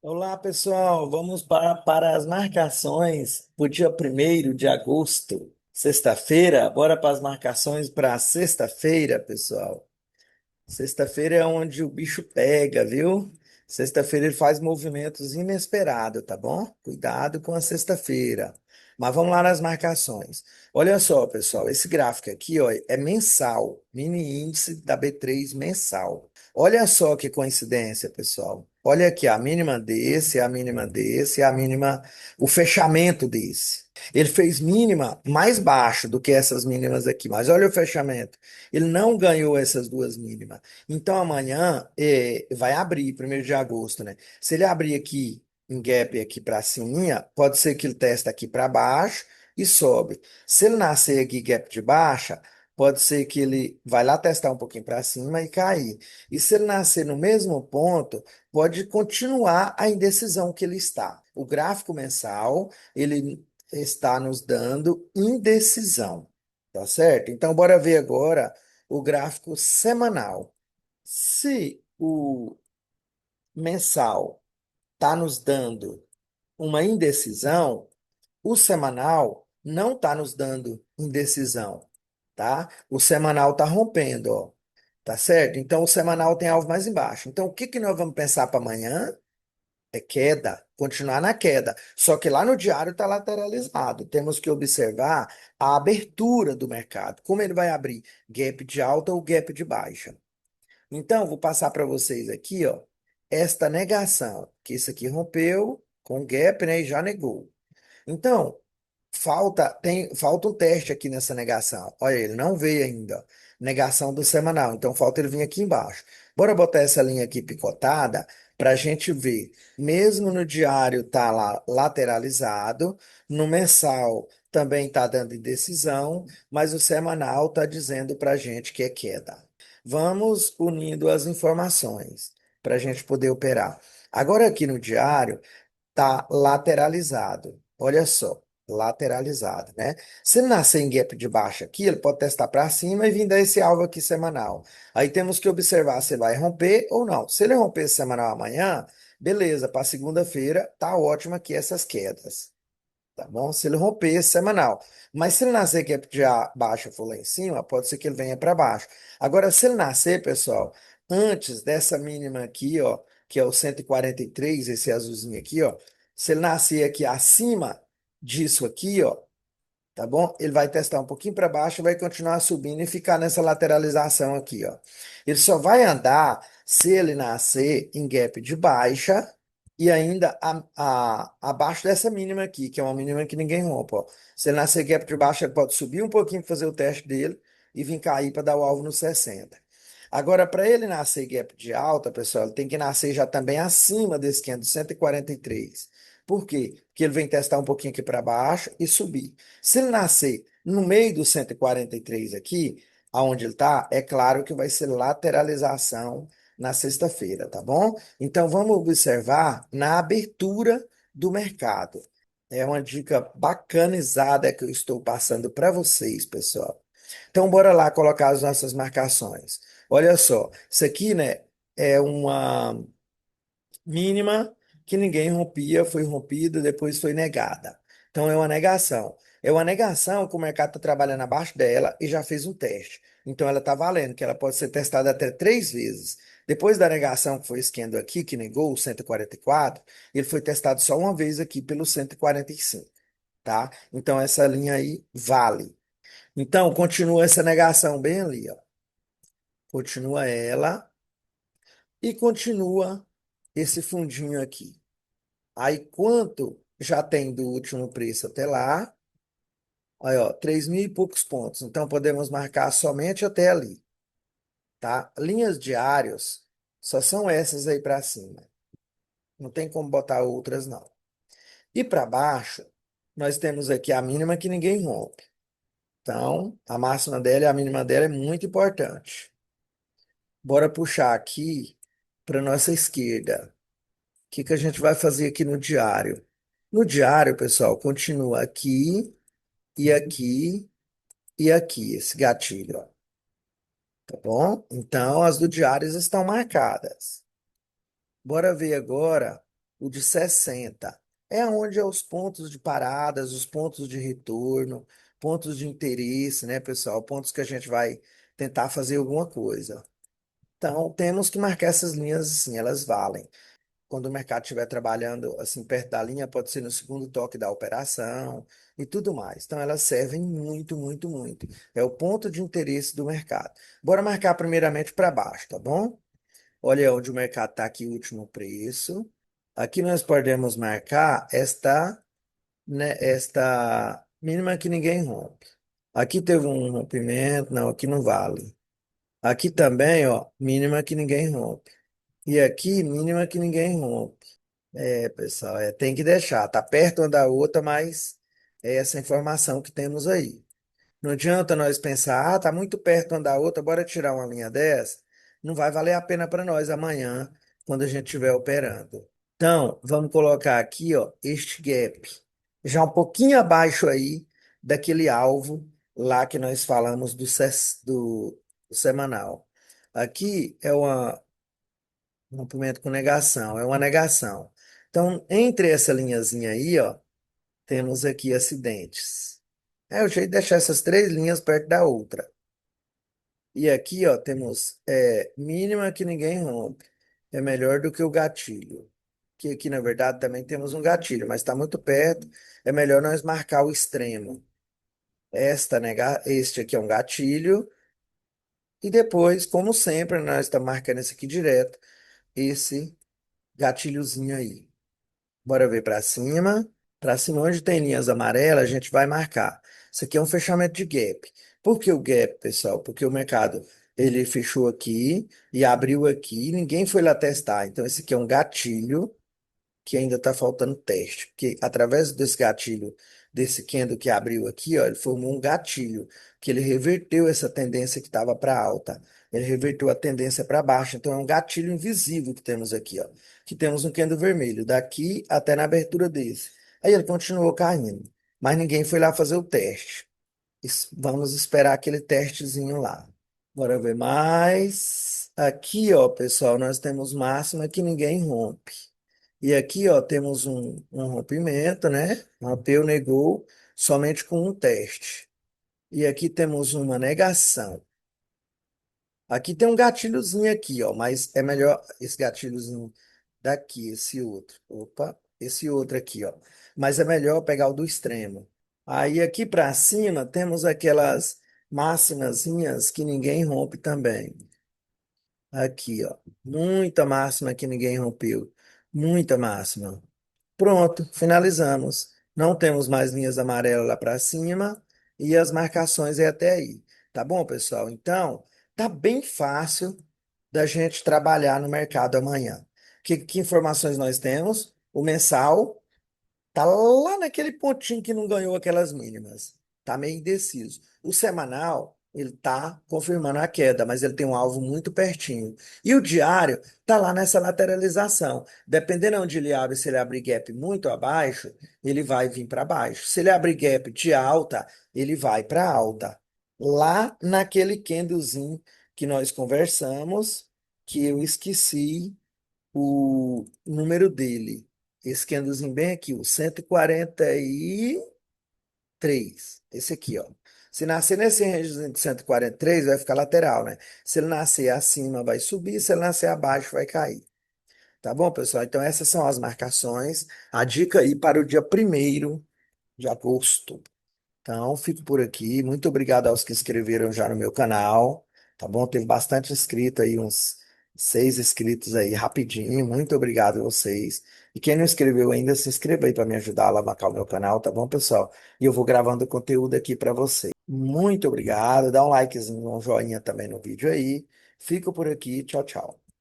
Olá, pessoal. Vamos para as marcações para o dia 1º de agosto, sexta-feira. Bora para as marcações para sexta-feira, pessoal. Sexta-feira é onde o bicho pega, viu? Sexta-feira ele faz movimentos inesperados, tá bom? Cuidado com a sexta-feira. Mas vamos lá nas marcações. Olha só, pessoal, esse gráfico aqui, ó, é mensal, mini índice da B3 mensal. Olha só que coincidência, pessoal. Olha aqui a mínima desse, a mínima desse, a mínima, o fechamento desse. Ele fez mínima mais baixo do que essas mínimas aqui, mas olha o fechamento. Ele não ganhou essas duas mínimas. Então amanhã vai abrir, 1º de agosto, né? Se ele abrir aqui em gap aqui para cima, pode ser que ele teste aqui para baixo e sobe. Se ele nascer aqui gap de baixa, pode ser que ele vai lá testar um pouquinho para cima e cair. E se ele nascer no mesmo ponto, pode continuar a indecisão que ele está. O gráfico mensal, ele está nos dando indecisão, tá certo? Então, bora ver agora o gráfico semanal. Se o mensal está nos dando uma indecisão, o semanal não está nos dando indecisão, tá? O semanal está rompendo, ó, tá certo? Então, o semanal tem alvo mais embaixo. Então, o que que nós vamos pensar para amanhã? É queda, continuar na queda. Só que lá no diário está lateralizado. Temos que observar a abertura do mercado. Como ele vai abrir? Gap de alta ou gap de baixa? Então, vou passar para vocês aqui, ó, esta negação, que isso aqui rompeu com gap, né, e já negou. Então, falta um teste aqui nessa negação. Olha, ele não veio ainda. Negação do semanal. Então, falta ele vir aqui embaixo. Bora botar essa linha aqui picotada para a gente ver. Mesmo no diário tá lá lateralizado, no mensal também está dando indecisão, mas o semanal está dizendo para a gente que é queda. Vamos unindo as informações para a gente poder operar. Agora, aqui no diário, tá lateralizado. Olha só, lateralizado, né? Se ele nascer em gap de baixo aqui, ele pode testar para cima e vir dar esse alvo aqui semanal. Aí temos que observar se vai romper ou não. Se ele romper esse semanal amanhã, beleza, para segunda-feira, tá ótimo aqui essas quedas. Tá bom? Se ele romper esse semanal. Mas se ele nascer gap de baixo for lá em cima, pode ser que ele venha para baixo. Agora, se ele nascer, pessoal, antes dessa mínima aqui, ó, que é o 143, esse azulzinho aqui, ó, se ele nascer aqui acima disso aqui, ó, tá bom? Ele vai testar um pouquinho para baixo, vai continuar subindo e ficar nessa lateralização aqui, ó. Ele só vai andar se ele nascer em gap de baixa e ainda abaixo dessa mínima aqui, que é uma mínima que ninguém rompe, ó. Se ele nascer gap de baixa, ele pode subir um pouquinho para fazer o teste dele e vir cair para dar o alvo no 60. Agora, para ele nascer gap de alta, pessoal, ele tem que nascer já também acima desse candle de 143. Por quê? Porque ele vem testar um pouquinho aqui para baixo e subir. Se ele nascer no meio do 143 aqui, aonde ele está, é claro que vai ser lateralização na sexta-feira, tá bom? Então vamos observar na abertura do mercado. É uma dica bacanizada que eu estou passando para vocês, pessoal. Então bora lá colocar as nossas marcações. Olha só, isso aqui, né, é uma mínima que ninguém rompia, foi rompida, depois foi negada. Então é uma negação. É uma negação que o mercado está trabalhando abaixo dela e já fez um teste. Então ela está valendo, que ela pode ser testada até 3 vezes. Depois da negação que foi esse candle aqui, que negou o 144, ele foi testado só uma vez aqui pelo 145, tá? Então essa linha aí vale. Então continua essa negação bem ali, ó. Continua ela e continua esse fundinho aqui. Aí, quanto já tem do último preço até lá? Aí, ó, 3.000 e poucos pontos. Então, podemos marcar somente até ali, tá? Linhas diárias só são essas aí para cima. Não tem como botar outras, não. E para baixo, nós temos aqui a mínima que ninguém rompe. Então, a máxima dela e a mínima dela é muito importante. Bora puxar aqui para nossa esquerda. O que que a gente vai fazer aqui no diário? No diário, pessoal, continua aqui e aqui e aqui, esse gatilho, ó, tá bom? Então, as do diário estão marcadas. Bora ver agora. O de 60 é onde é os pontos de paradas, os pontos de retorno, pontos de interesse, né, pessoal? Pontos que a gente vai tentar fazer alguma coisa. Então, temos que marcar essas linhas assim, elas valem. Quando o mercado estiver trabalhando assim perto da linha, pode ser no segundo toque da operação e tudo mais. Então, elas servem muito, muito, muito. É o ponto de interesse do mercado. Bora marcar primeiramente para baixo, tá bom? Olha onde o mercado está aqui, o último preço. Aqui nós podemos marcar esta mínima que ninguém rompe. Aqui teve um rompimento, não, aqui não vale. Aqui também, ó, mínima que ninguém rompe. E aqui, mínima que ninguém rompe. É, pessoal, tem que deixar. Tá perto uma da outra, mas é essa informação que temos aí. Não adianta nós pensar, tá muito perto uma da outra, bora tirar uma linha dessa. Não vai valer a pena para nós amanhã, quando a gente estiver operando. Então, vamos colocar aqui, ó, este gap, já um pouquinho abaixo aí daquele alvo lá que nós falamos do semanal. Aqui é um rompimento com negação, é uma negação. Então, entre essa linhazinha aí, ó, temos aqui acidentes. É o jeito de deixar essas três linhas perto da outra. E aqui, ó, temos mínima que ninguém rompe. É melhor do que o gatilho. Que aqui, na verdade, também temos um gatilho, mas está muito perto. É melhor nós marcar o extremo. Este aqui é um gatilho. E depois, como sempre, nós estamos marcando esse aqui direto. Esse gatilhozinho aí. Bora ver para cima. Para cima, onde tem linhas amarelas, a gente vai marcar. Isso aqui é um fechamento de gap. Por que o gap, pessoal? Porque o mercado ele fechou aqui e abriu aqui, ninguém foi lá testar. Então, esse aqui é um gatilho que ainda está faltando teste, porque através desse gatilho, desse candle que abriu aqui, ó, ele formou um gatilho, que ele reverteu essa tendência que estava para alta, ele reverteu a tendência para baixa, então é um gatilho invisível que temos aqui, ó, que temos um candle vermelho, daqui até na abertura desse. Aí ele continuou caindo, mas ninguém foi lá fazer o teste. Vamos esperar aquele testezinho lá. Bora ver mais. Aqui, ó, pessoal, nós temos máxima que ninguém rompe. E aqui, ó, temos um rompimento, né? Rompeu, negou, somente com um teste. E aqui temos uma negação. Aqui tem um gatilhozinho aqui, ó, mas é melhor esse gatilhozinho daqui, esse outro. Opa, esse outro aqui, ó. Mas é melhor pegar o do extremo. Aí aqui para cima temos aquelas máximazinhas que ninguém rompe também. Aqui, ó. Muita máxima que ninguém rompeu. Muita máxima. Pronto, finalizamos. Não temos mais linhas amarelas lá para cima e as marcações é até aí. Tá bom, pessoal? Então, tá bem fácil da gente trabalhar no mercado amanhã. Que informações nós temos? O mensal. Tá lá naquele pontinho que não ganhou aquelas mínimas. Tá meio indeciso. O semanal, ele tá confirmando a queda, mas ele tem um alvo muito pertinho. E o diário tá lá nessa lateralização. Dependendo onde ele abre, se ele abrir gap muito abaixo, ele vai vir para baixo. Se ele abrir gap de alta, ele vai para alta. Lá naquele candlezinho que nós conversamos, que eu esqueci o número dele. Esse candlezinho bem aqui, o 143. Esse aqui, ó. Se nascer nesse range de 143, vai ficar lateral, né? Se ele nascer acima, vai subir. Se ele nascer abaixo, vai cair. Tá bom, pessoal? Então, essas são as marcações. A dica aí para o dia 1º de agosto. Então, fico por aqui. Muito obrigado aos que inscreveram já no meu canal. Tá bom? Teve bastante inscrito aí, uns 6 inscritos aí, rapidinho. Muito obrigado a vocês. E quem não inscreveu ainda, se inscreva aí para me ajudar a alavancar o meu canal, tá bom, pessoal? E eu vou gravando conteúdo aqui para vocês. Muito obrigado. Dá um likezinho, um joinha também no vídeo aí. Fico por aqui. Tchau, tchau.